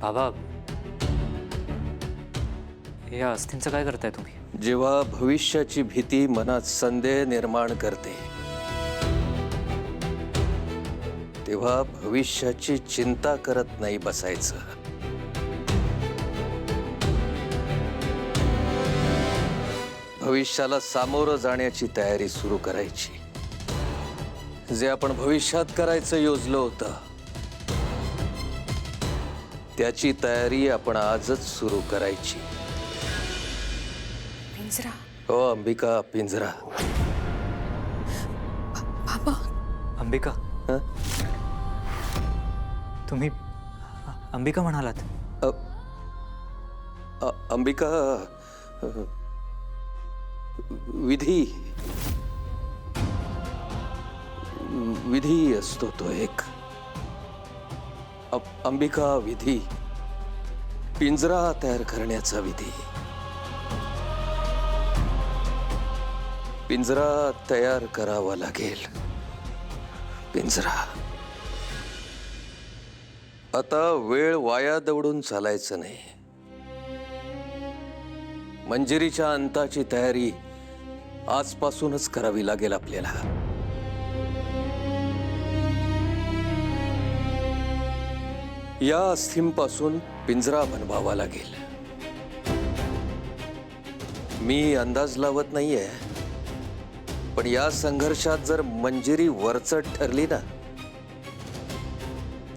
बाबा, या अस्थींचं काय करताय तुम्ही? जेव्हा भविष्याची भीती मनात संदेह निर्माण करते तेव्हा भविष्याची चिंता करत नाही बसायचं. भविष्याला सामोरं जाण्याची तयारी सुरू करायची. जे आपण भविष्यात करायचं योजलं होतं त्याची तयारी आपण आजच सुरू करायची. पिंजरा. हो अंबिका, पिंजरा. बाबा. अंबिका, हं? तुम्ही अंबिका म्हणालात? अंबिका विधी विधी असतो तो एक. अंबिका विधी, पिंजरा तयार करण्याचा विधी. पिंजरा तयार करावा लागेल. पिंजरा. आता वेळ वाया दवडून चालायचं नाही. मंजिरीच्या अंताची तयारी आजपासूनच करावी लागेल आपल्याला. या अस्थींपासून पिंजरा बनवावा लागेल. मी अंदाज लावत नाहीये, पण या संघर्षात जर मंजिरी वरचढ ठरली ना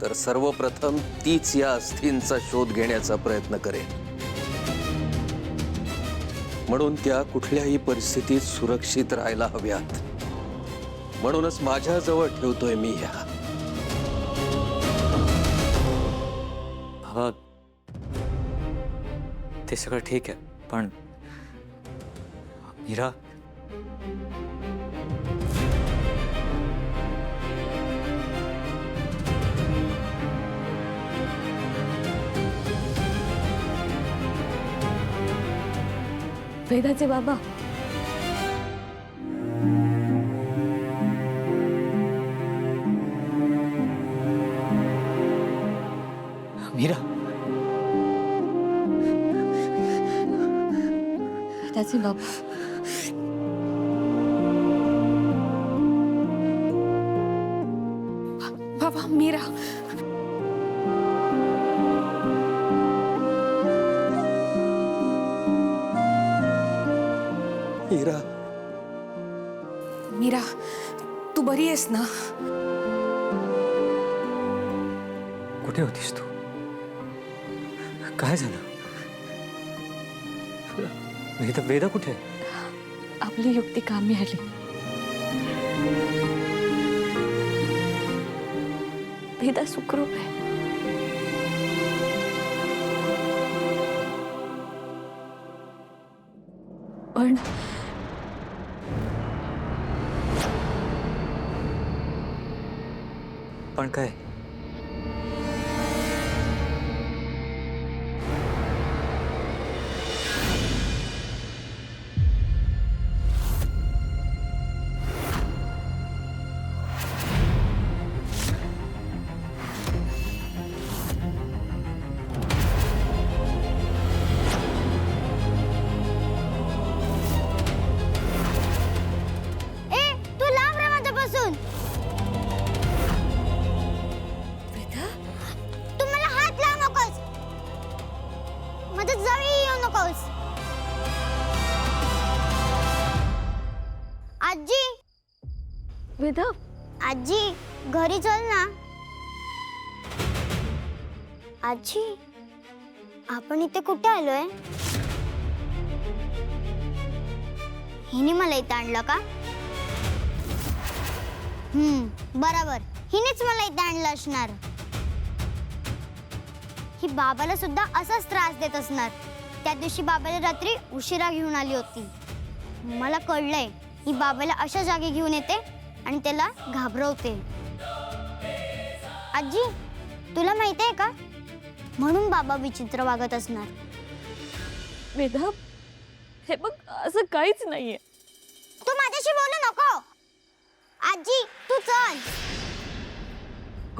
तर सर्वप्रथम तीच या अस्थींचा शोध घेण्याचा प्रयत्न करेल. म्हणून त्या कुठल्याही परिस्थितीत सुरक्षित राहायला हव्यात. म्हणूनच माझ्याजवळ ठेवतोय मी ह्या. बाबा, ते सगळं ठीक आहे, पण मीरा. वेदाचे बाबा. मीरा, वेदाचे बाबा. बाबा, मीरा. मीरा. मीरा, तू बरी आहेस ना? कुठे होतीस तू? काय झालं? वेदा कुठे? आपली युक्ती कामी आली. वेदा सुखरूप आहे. पण काय? आजी. वेदा. आजी, घरी चल ना. आजी, आपण इथे कुठे आलोय? हिने मला इथे आणलं का? बरोबर, हिनेच मला इथे आणलं असणार. ही बाबाला सुद्धा असाच त्रास देत असणार. त्या दिवशी बाबाला रात्री उशिरा घेऊन आली होती. मला कळलंय ही बाबाला अशा जागी घेऊन येते आणि त्याला घाबरवते. आजी, तुला माहिती आहे का, म्हणून बाबा विचित्र वागत असणार. वेदा, हे बघ, असं काहीच नाहीये. तू माझ्याशी बोलू नको. आजी, तू चल.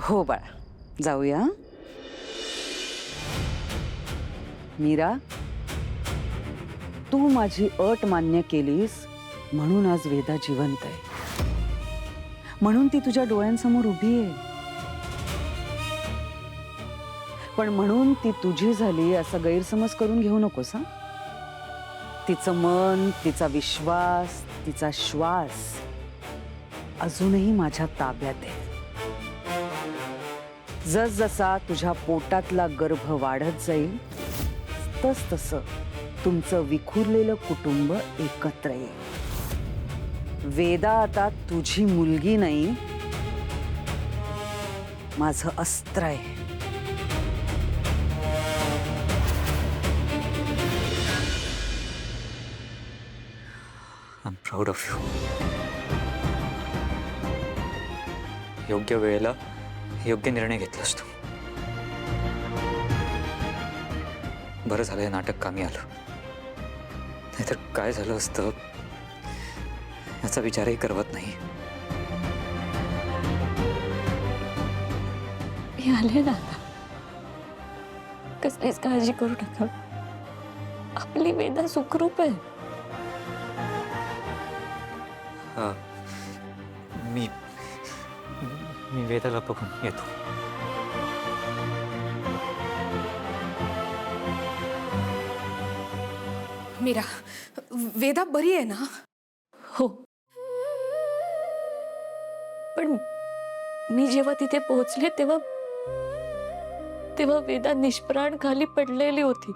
हो बाळा, जाऊया. मीरा, तू माझी अट मान्य केलीस म्हणून आज वेदा जिवंत आहे, म्हणून ती तुझ्या डोळ्यांसमोर उभी आहे. पण म्हणून ती तुझी झाली असा गैरसमज करून घेऊ नकोस हा. तिचं मन, तिचा विश्वास, तिचा श्वास अजूनही माझ्या ताब्यात आहे. जसजसा तुझ्या पोटातला गर्भ वाढत जाईल तस तसं तुमचं विखुरलेलं कुटुंब एकत्र येईल. वेदा आता तुझी मुलगी नाही, माझं अस्त्र आहे. I am proud of you. योग्य वेळेला योग्य निर्णय घेतलास तू. बरं झालं हे नाटक कामी आलं, नाहीतर काय झालं असतं याचा विचारही करवत नाही. मी आले ना आता. कसलीच काळजी करू नका. आपली वेदा सुखरूप आहे. हा, मी मी वेदाला बघून येतो. मीरा, वेदा बरी आहे ना? हो, पण मी जेव्हा तिथे पोहोचले तेव्हा तेव्हा वेदा निष्प्राण खाली पडलेली होती.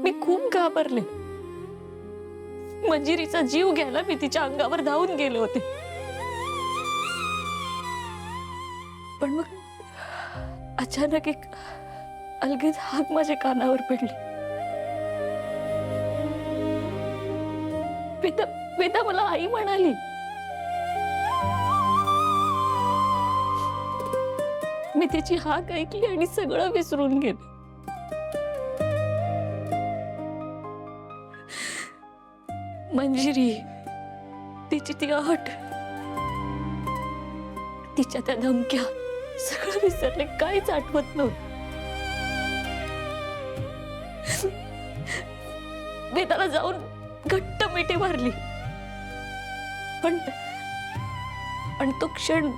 मी खूप घाबरले. मंजिरीचा जीव घ्यायला मी तिच्या अंगावर धावून गेले होते. पण मग अचानक एक अलगद हाक माझ्या कानावर पडली. वेदा वेदा मला आई म्हणाली. मी तिची हाक ऐकली आणि सगळं विसरून गेले. मंजिरी, तिची ती अट, तिच्या त्या धमक्या, सगळं विसरले. काहीच आठवत नव्हतं. वेदाला जाऊन घट्ट मिठी मारली. पण तो क्षण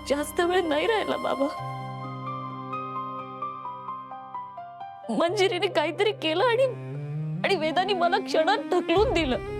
जास्त वेळ नाही राहिला बाबा. मंजिरीने काहीतरी केलं आणि वेदाने मला क्षणात ढकलून दिलं.